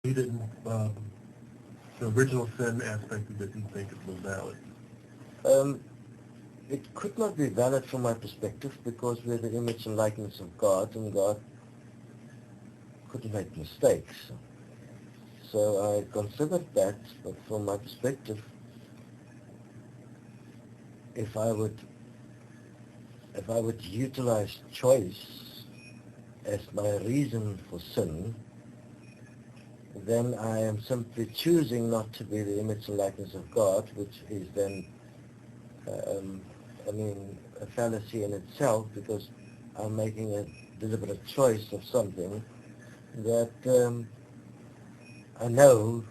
He didn't, the original sin aspect of it, didn't think it was valid. It could not be valid from my perspective because we're the image and likeness of God, and God couldn't make mistakes. So I considered that, but from my perspective, if I would utilize choice as my reason for sin, then I am simply choosing not to be the image and likeness of God, which is then, a fallacy in itself, because I'm making a deliberate choice of something that I know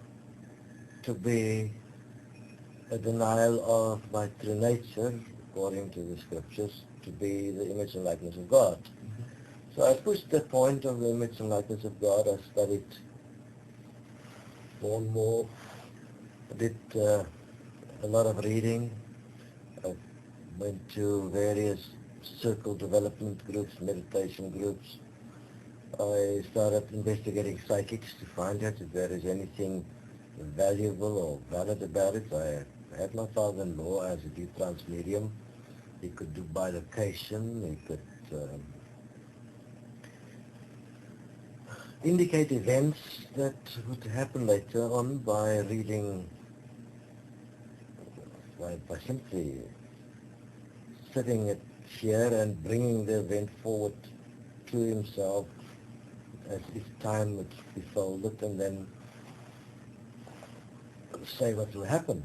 to be a denial of my true nature, according to the scriptures, to be the image and likeness of God. Mm-hmm. So I pushed the point of the image and likeness of God. I studied more and more. I did a lot of reading. I went to various circle development groups, meditation groups. I started investigating psychics to find out if there is anything valuable or valid about it. I had my father-in-law as a deep trance medium. He could do bilocation. He could indicate events that would happen later on by reading, by simply sitting it here and bringing the event forward to himself as if time would be folded, and then say what will happen.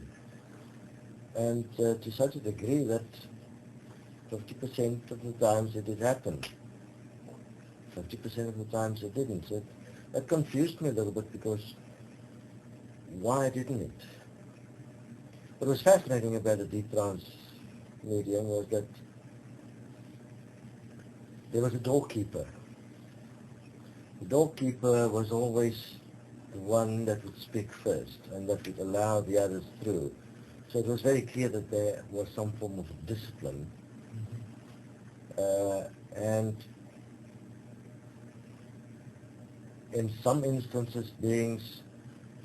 And to such a degree that 50% of the times it did happen. 50% of the times it didn't. So that confused me a little bit, because why didn't it? What was fascinating about the deep trance medium was that there was a doorkeeper. The doorkeeper was always the one that would speak first and that would allow the others through. So it was very clear that there was some form of discipline. And in some instances, beings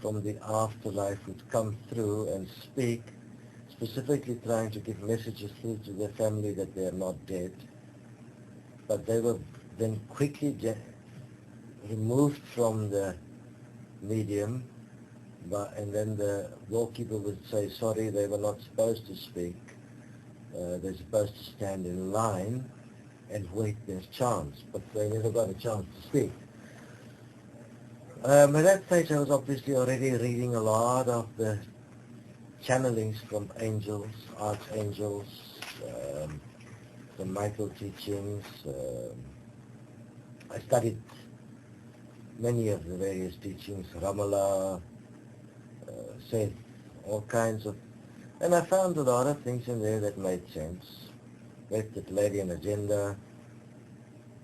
from the afterlife would come through and speak, specifically trying to give messages through to their family that they are not dead. But they were then quickly removed from the medium, and then the doorkeeper would say, sorry, they were not supposed to speak. They're supposed to stand in line and wait their chance, but they never got a chance to speak. At that stage, I was obviously already reading a lot of the channelings from angels, archangels, the Michael teachings. I studied many of the various teachings, Ramallah, Seth, all kinds of, and I found a lot of things in there that made sense. Read the Palladian agenda,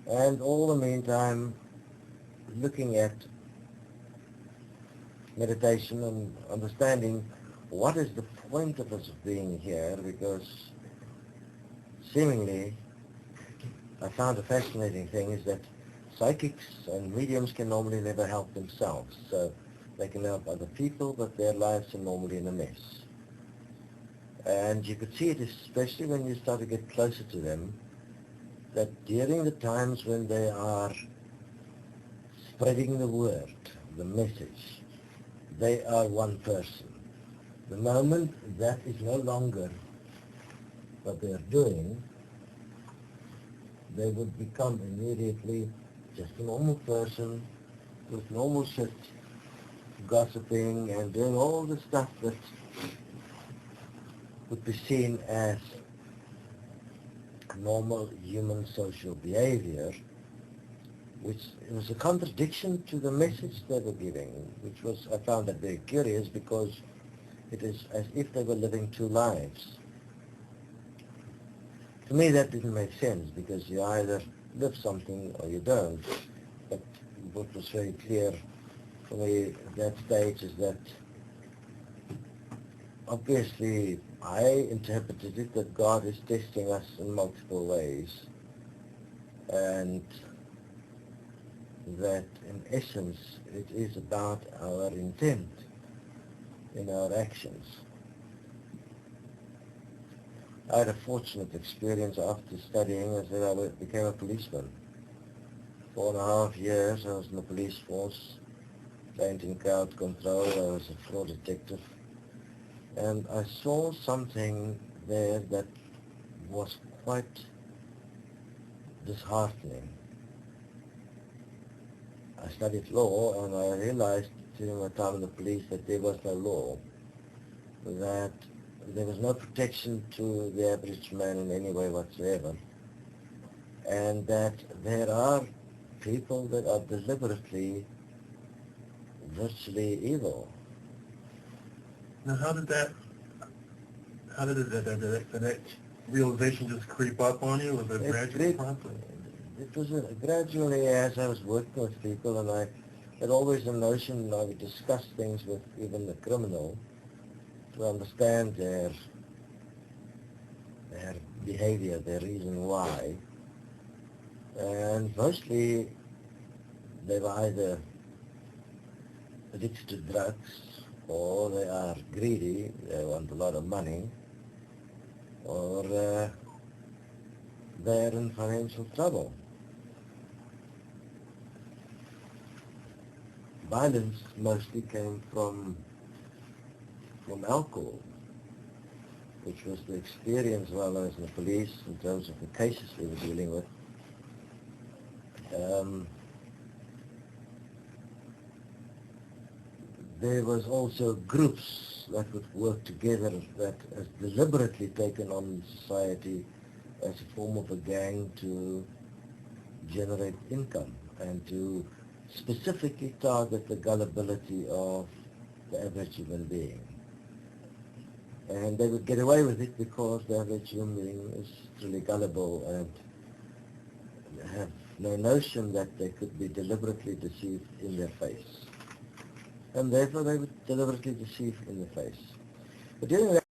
and all the meantime looking at meditation and understanding what is the point of us being here, because seemingly I found a fascinating thing is that psychics and mediums can normally never help themselves. So they can help other people, but their lives are normally in a mess. And you could see it, especially when you start to get closer to them, that during the times when they are spreading the word, the message, they are one person. The moment that is no longer what they are doing, they would become immediately just a normal person with normal shit, gossiping and doing all the stuff that would be seen as normal human social behavior, which was a contradiction to the message they were giving, which was, I found that very curious, because it is as if they were living two lives. To me that didn't make sense, because you either live something or you don't. But what was very clear for me at that stage is that obviously I interpreted it that God is testing us in multiple ways, and that in essence it is about our intent in our actions. I had a fortunate experience after studying as that I became a policeman. 4.5 years I was in the police force, trained in crowd control. I was a fraud detective, and I saw something there that was quite disheartening. I studied law, and I realized during my time in the police that there was no law, that there was no protection to the average man in any way whatsoever, and that there are people that are deliberately virtually evil. Now, how did that realization just creep up on you? Was it a gradual process? It was gradually as I was working with people, and I had always a notion I would discuss things with even the criminal to understand their behavior, their reason why. And mostly they were either addicted to drugs, or they are greedy, they want a lot of money, or they're in financial trouble. Violence mostly came from alcohol, which was the experience while I was in the police in terms of the cases we were dealing with. There was also groups that would work together that has deliberately taken on society as a form of a gang to generate income and to specifically target the gullibility of the average human being. And they would get away with it because the average human being is truly gullible and have no notion that they could be deliberately deceived in their face. And therefore they would deliberately deceive in the face. But during that